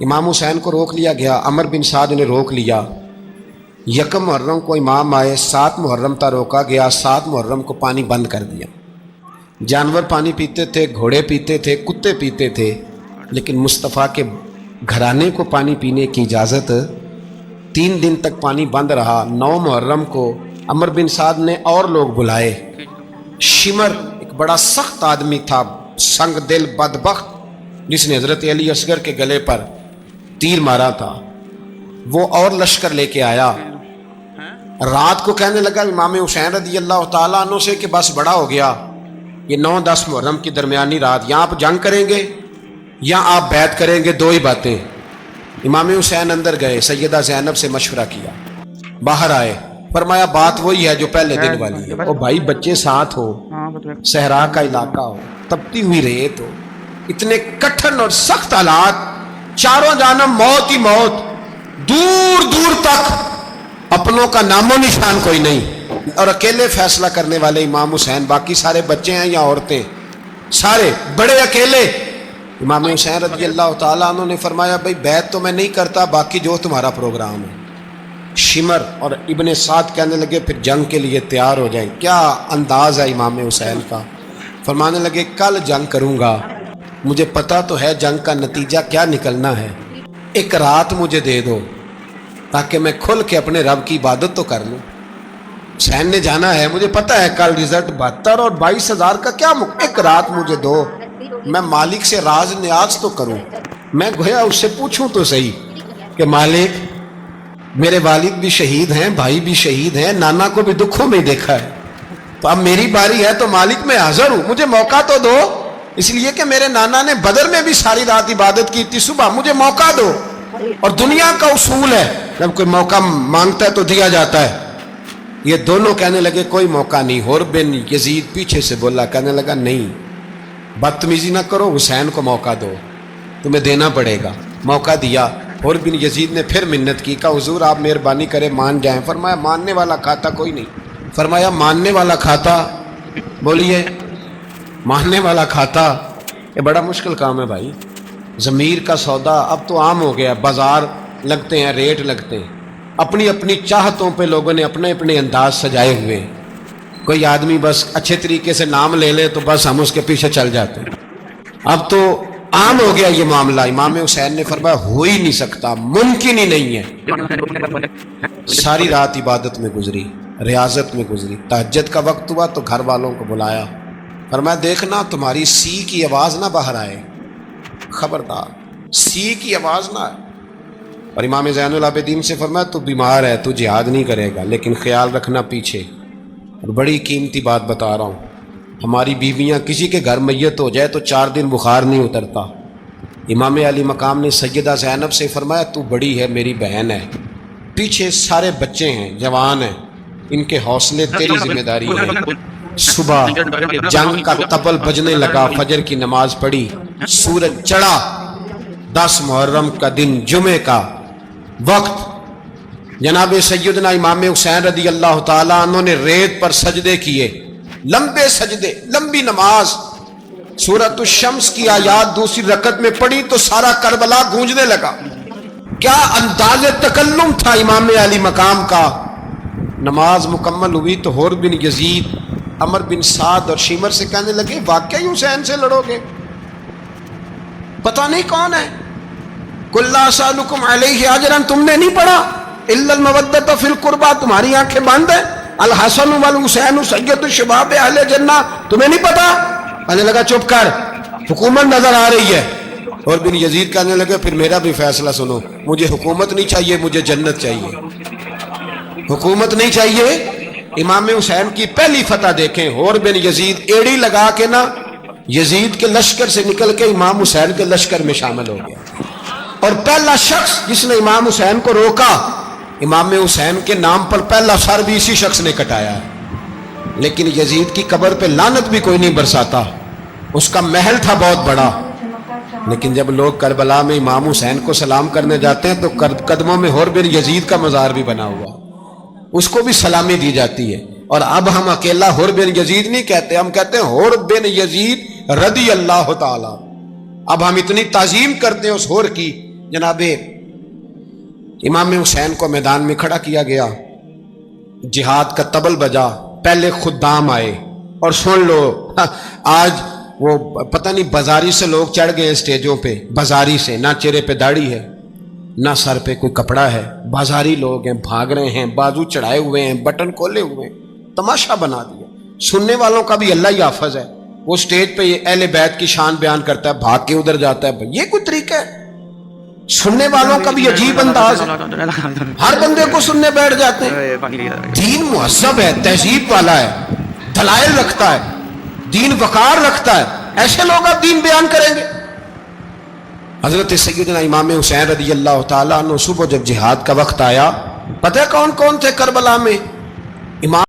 امام حسین کو روک لیا گیا، عمر بن سعد نے روک لیا۔ یکم محرم کو امام آئے، 7 محرم تا روکا گیا، 7 محرم کو پانی بند کر دیا۔ جانور پانی پیتے تھے، گھوڑے پیتے تھے، کتے پیتے تھے، لیکن مصطفیٰ کے گھرانے کو پانی پینے کی اجازت 3 دن تک پانی بند رہا۔ 9 محرم کو عمر بن سعد نے اور لوگ بلائے۔ شمر ایک بڑا سخت آدمی تھا، سنگ دل بدبخت، جس نے حضرت علی اصغر کے گلے پر تیر مارا تھا، وہ اور لشکر لے کے آیا۔ رات کو کہنے لگا امام حسین رضی اللہ تعالیٰ عنہ سے کہ بس بڑا ہو گیا، یہ 9-10 محرم کی درمیانی رات، یہاں آپ جنگ کریں گے یا آپ بیعت کریں گے، 2 ہی باتیں۔ امام حسین اندر گئے، سیدہ زینب سے مشورہ کیا، باہر آئے، فرمایا بات وہی ہے جو پہلے دن والی ہے۔ او بھائی، بچے ساتھ ہو، صحرا کا علاقہ ہو، تپتی ہوئی ریت ہو، اتنے کٹھن اور سخت حالات، چاروں جانب موت ہی موت، دور دور تک اپنوں کا نام و نشان کوئی نہیں، اور اکیلے فیصلہ کرنے والے امام حسین، باقی سارے بچے ہیں یا عورتیں، سارے بڑے اکیلے۔ امام حسین رضی اللہ تعالیٰ عنہ نے فرمایا بھائی بیعت تو میں نہیں کرتا، باقی جو تمہارا پروگرام ہے۔ شمر اور ابن سعد کہنے لگے پھر جنگ کے لیے تیار ہو جائیں۔ کیا انداز ہے امام حسین کا، فرمانے لگے کل جنگ کروں گا، مجھے پتا تو ہے جنگ کا نتیجہ کیا نکلنا ہے، ایک رات مجھے دے دو تاکہ میں کھل کے اپنے رب کی عبادت تو کر لوں۔ حسین نے جانا ہے، مجھے پتا ہے کل رزلٹ 72 اور 22,000 کا کیا ایک رات مجھے دو، میں مالک سے راز نیاز تو کروں، میں گویا اس سے پوچھوں تو صحیح کہ مالک میرے والد بھی شہید ہیں، بھائی بھی شہید ہیں، نانا کو بھی دکھوں میں دیکھا ہے، تو اب میری باری ہے تو مالک میں حاضر ہوں، مجھے موقع تو دو، اس لیے کہ میرے نانا نے بدر میں بھی ساری رات عبادت کی تھی، صبح مجھے موقع دو۔ اور دنیا کا اصول ہے جب کوئی موقع مانگتا ہے تو دیا جاتا ہے۔ یہ دونوں کہنے لگے کوئی موقع نہیں۔ حر بن یزید پیچھے سے بولا، کہنے لگا نہیں، بدتمیزی نہ کرو، حسین کو موقع دو، تمہیں دینا پڑے گا۔ موقع دیا۔ حر بن یزید نے پھر منت کی، کہا حضور آپ مہربانی کریں مان جائیں۔ فرمایا ماننے والا کھاتا کوئی نہیں۔ فرمایا ماننے والا کھاتا، بولیے ماننے والا کھاتا، یہ بڑا مشکل کام ہے بھائی۔ ضمیر کا سودا اب تو عام ہو گیا، بازار لگتے ہیں، ریٹ لگتے ہیں، اپنی اپنی چاہتوں پہ لوگوں نے اپنے اپنے انداز سجائے ہوئے ہیں۔ کوئی آدمی بس اچھے طریقے سے نام لے لے تو بس ہم اس کے پیچھے چل جاتے ہیں۔ اب تو عام ہو گیا یہ معاملہ۔ امام حسین نے فرمایا ہو ہی نہیں سکتا، ممکن ہی نہیں ہے۔ ساری رات عبادت میں گزری، ریاضت میں گزری، تہجد کا وقت ہوا تو گھر والوں کو بلایا، فرمایا دیکھنا تمہاری سی کی آواز نہ باہر آئے، خبردار سی کی آواز نہ آئے۔ اور امام زین العابدین سے فرمایا تو بیمار ہے، تو جہاد نہیں کرے گا، لیکن خیال رکھنا پیچھے۔ اور بڑی قیمتی بات بتا رہا ہوں، ہماری بیویاں کسی کے گھر میت ہو جائے تو 4 دن بخار نہیں اترتا۔ امام علی مقام نے سیدہ زینب سے فرمایا تو بڑی ہے، میری بہن ہے، پیچھے سارے بچے ہیں، جوان ہیں، ان کے حوصلے تیری ذمہ داری ہے۔ صبح جنگ کا طبل بجنے لگا، فجر کی نماز پڑھی، سورج چڑھا، 10 محرم کا دن، جمعے کا وقت، جناب سیدنا امام حسین رضی اللہ تعالیٰ عنہ نے ریت پر سجدے کیے، لمبے سجدے، لمبی نماز، سورۃ الشمس کی آیات دوسری رکعت میں پڑھی تو سارا کربلا گونجنے لگا۔ کیا انداز تکلم تھا امام علی مقام کا۔ نماز مکمل ہوئی تو حر بن یزید، عمر بن سعد اور شمر سے کہنے لگے واقعی حسین سے لڑو گے؟ پتہ نہیں کون ہے۔ قل لا اسألکم علیہ اجرا، تم نے نہیں پڑھا؟ الا المودۃ فی القربى، تمہاری آنکھیں بند ہیں۔ الحسن والحسین سید الشباب اہل جنہ، تمہیں نہیں پتا؟ کہنے لگا چپ کر، حکومت نظر آ رہی ہے۔ اور بن یزید کہنے لگے پھر میرا بھی فیصلہ سنو، مجھے حکومت نہیں چاہیے، مجھے جنت چاہیے۔ حکومت نہیں چاہیے۔ امام حسین کی پہلی فتح دیکھیں، حر بن یزید ایڑی لگا کے نا یزید کے لشکر سے نکل کے امام حسین کے لشکر میں شامل ہو گیا، اور پہلا شخص جس نے امام حسین کو روکا، امام حسین کے نام پر پہلا سر بھی اسی شخص نے کٹایا ہے۔ لیکن یزید کی قبر پہ لعنت بھی کوئی نہیں برساتا، اس کا محل تھا بہت بڑا، لیکن جب لوگ کربلا میں امام حسین کو سلام کرنے جاتے ہیں تو قدموں میں حر بن یزید کا مزار بھی بنا ہوا، اس کو بھی سلامی دی جاتی ہے۔ اور اب ہم اکیلا حر بن یزید نہیں کہتے، ہم کہتے ہیں حر بن یزید رضی اللہ تعالی۔ اب ہم اتنی تعظیم کرتے ہیں اس حر کی جناب امام حسین کو میدان میں کھڑا کیا گیا، جہاد کا طبل بجا، پہلے خدام آئے، اور سن لو آج وہ پتہ نہیں بازاری سے لوگ چڑھ گئے اسٹیجوں پہ، بازاری سے، نہ چہرے پہ داڑھی ہے نہ سر پہ کوئی کپڑا ہے، بازاری لوگ ہیں، بھاگ رہے ہیں، بازو چڑھائے ہوئے ہیں، بٹن کھولے ہوئے ہیں، تماشا بنا دیا۔ سننے والوں کا بھی اللہ ہی حافظ ہے، وہ سٹیج پہ یہ اہل بیت کی شان بیان کرتا ہے، بھاگ کے ادھر جاتا ہے، یہ کوئی طریقہ ہے؟ سننے والوں کا بھی عجیب انداز ہے، ہر بندے کو سننے بیٹھ جاتے ہیں۔ دین مہذب ہے، تہذیب والا ہے، دلائل رکھتا ہے، دین وقار رکھتا ہے، ایسے لوگ اب دین بیان کریں گے؟ حضرت سیدنا امام حسین رضی اللہ تعالیٰ عنہ صبح جب جہاد کا وقت آیا، پتہ ہے کون کون تھے کربلا میں؟ امام